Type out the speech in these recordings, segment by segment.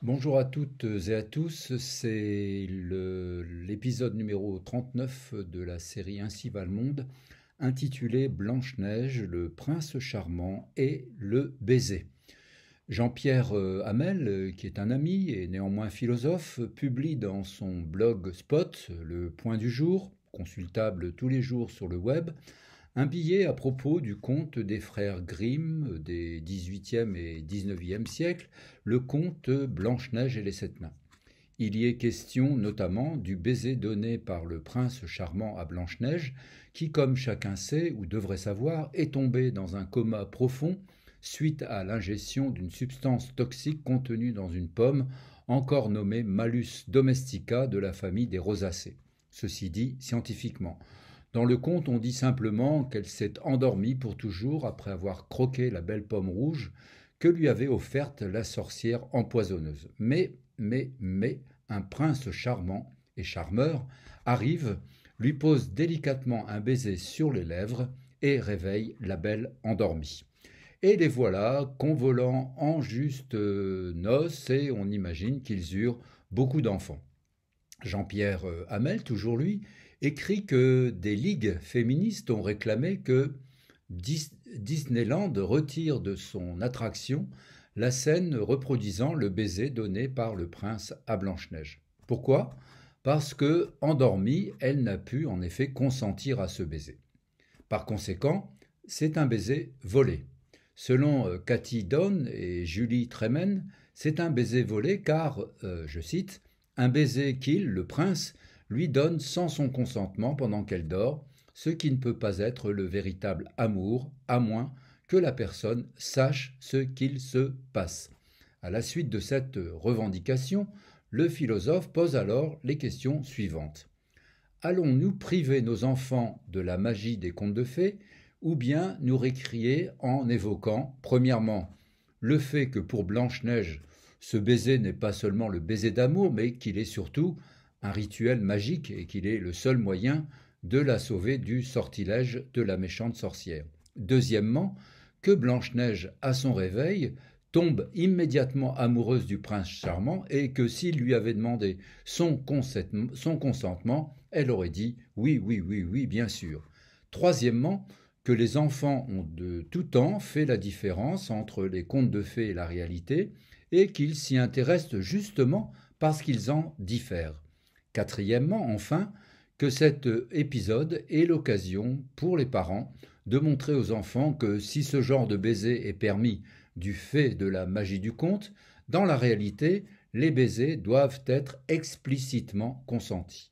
Bonjour à toutes et à tous, c'est l'épisode numéro 39 de la série Ainsi va le monde, intitulé Blanche-Neige, le prince charmant et le baiser. Jean-Pierre Hamel, qui est un ami et néanmoins philosophe, publie dans son blog Spot, Le Point du Jour, consultable tous les jours sur le web, un billet à propos du conte des frères Grimm des XVIIIe et XIXe siècles, le conte Blanche-Neige et les Sept Nains. Il y est question notamment du baiser donné par le prince charmant à Blanche-Neige, qui, comme chacun sait ou devrait savoir, est tombé dans un coma profond suite à l'ingestion d'une substance toxique contenue dans une pomme, encore nommée Malus domestica de la famille des rosacées. Ceci dit scientifiquement. Dans le conte, on dit simplement qu'elle s'est endormie pour toujours après avoir croqué la belle pomme rouge que lui avait offerte la sorcière empoisonneuse. Mais, un prince charmant et charmeur arrive, lui pose délicatement un baiser sur les lèvres et réveille la belle endormie. Et les voilà convolant en juste noces et on imagine qu'ils eurent beaucoup d'enfants. Jean-Pierre Hamel, toujours lui, écrit que des ligues féministes ont réclamé que Disneyland retire de son attraction la scène reproduisant le baiser donné par le prince à Blanche-Neige. Pourquoi ? Parce que, endormie, elle n'a pu en effet consentir à ce baiser. Par conséquent, c'est un baiser volé. Selon Cathy Donne et Julie Tremen, c'est un baiser volé car, je cite, un baiser qu'il, le prince, lui donne sans son consentement pendant qu'elle dort, ce qui ne peut pas être le véritable amour, à moins que la personne sache ce qu'il se passe. À la suite de cette revendication, le philosophe pose alors les questions suivantes. Allons-nous priver nos enfants de la magie des contes de fées ou bien nous récrier en évoquant, premièrement, le fait que pour Blanche-Neige, ce baiser n'est pas seulement le baiser d'amour, mais qu'il est surtout un rituel magique et qu'il est le seul moyen de la sauver du sortilège de la méchante sorcière. Deuxièmement, que Blanche-Neige, à son réveil, tombe immédiatement amoureuse du prince charmant et que s'il lui avait demandé son consentement, elle aurait dit oui, oui, oui, oui, bien sûr. Troisièmement, que les enfants ont de tout temps fait la différence entre les contes de fées et la réalité et qu'ils s'y intéressent justement parce qu'ils en diffèrent. Quatrièmement, enfin, que cet épisode est l'occasion pour les parents de montrer aux enfants que si ce genre de baiser est permis du fait de la magie du conte, dans la réalité, les baisers doivent être explicitement consentis.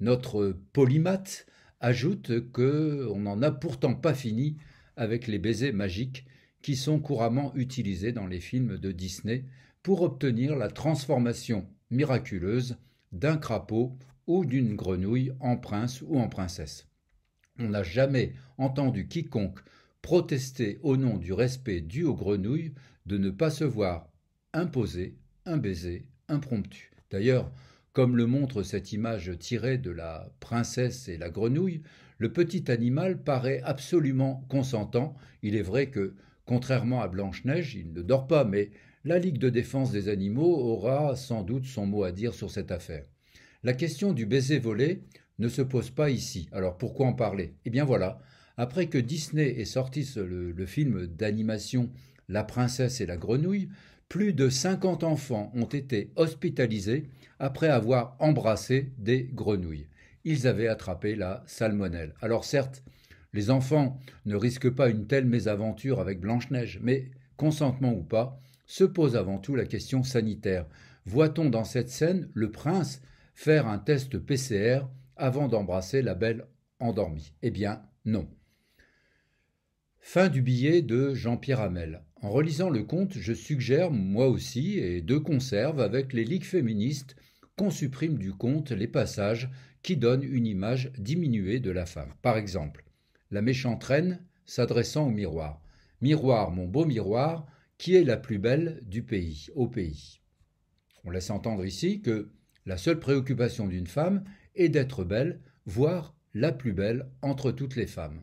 Notre polymathe ajoute qu'on n'en a pourtant pas fini avec les baisers magiques qui sont couramment utilisés dans les films de Disney pour obtenir la transformation miraculeuse d'un crapaud ou d'une grenouille en prince ou en princesse. On n'a jamais entendu quiconque protester au nom du respect dû aux grenouilles de ne pas se voir imposer un baiser impromptu. D'ailleurs, comme le montre cette image tirée de la princesse et la grenouille, le petit animal paraît absolument consentant. Il est vrai que, contrairement à Blanche-Neige, il ne dort pas, mais la Ligue de défense des animaux aura sans doute son mot à dire sur cette affaire. La question du baiser volé ne se pose pas ici. Alors pourquoi en parler ? Eh bien voilà, après que Disney ait sorti le film d'animation La princesse et la grenouille, plus de 50 enfants ont été hospitalisés après avoir embrassé des grenouilles. Ils avaient attrapé la salmonelle. Alors certes, les enfants ne risquent pas une telle mésaventure avec Blanche-Neige, mais consentement ou pas, se pose avant tout la question sanitaire. Voit-on dans cette scène le prince faire un test PCR avant d'embrasser la belle endormie ? Eh bien, non. Fin du billet de Jean-Pierre Hamel. En relisant le conte, je suggère, moi aussi, et de conserve avec les ligues féministes, qu'on supprime du conte les passages qui donnent une image diminuée de la femme. Par exemple, la méchante reine s'adressant au miroir. Miroir, mon beau miroir, qui est la plus belle du pays, au pays. On laisse entendre ici que la seule préoccupation d'une femme est d'être belle, voire la plus belle entre toutes les femmes.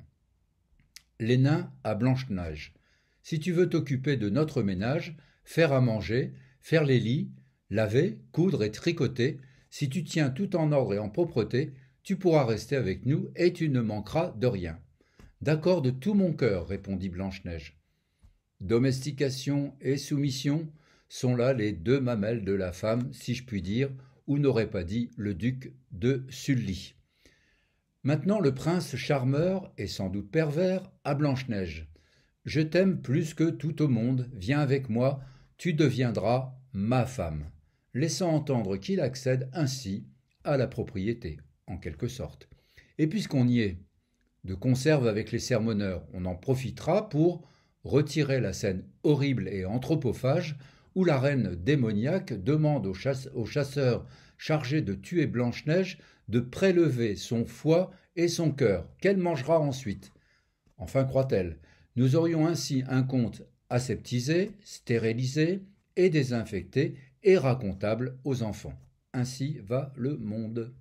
Les nains à Blanche-Neige. Si tu veux t'occuper de notre ménage, faire à manger, faire les lits, Laver, coudre et tricoter, si tu tiens tout en ordre et en propreté, tu pourras rester avec nous et tu ne manqueras de rien. D'accord de tout mon cœur, répondit Blanche-Neige. Domestication et soumission sont là les deux mamelles de la femme, si je puis dire, ou n'aurait pas dit le duc de Sully. Maintenant le prince charmeur, et sans doute pervers, à Blanche-Neige. Je t'aime plus que tout au monde, viens avec moi, tu deviendras ma femme, laissant entendre qu'il accède ainsi à la propriété, en quelque sorte. Et puisqu'on y est, de conserve avec les sermonneurs, on en profitera pour retirer la scène horrible et anthropophage où la reine démoniaque demande au chasseur chargé de tuer Blanche-Neige de prélever son foie et son cœur, qu'elle mangera ensuite. Enfin, croit-elle, nous aurions ainsi un conte aseptisé, stérilisé et désinfecté et racontable aux enfants. Ainsi va le monde.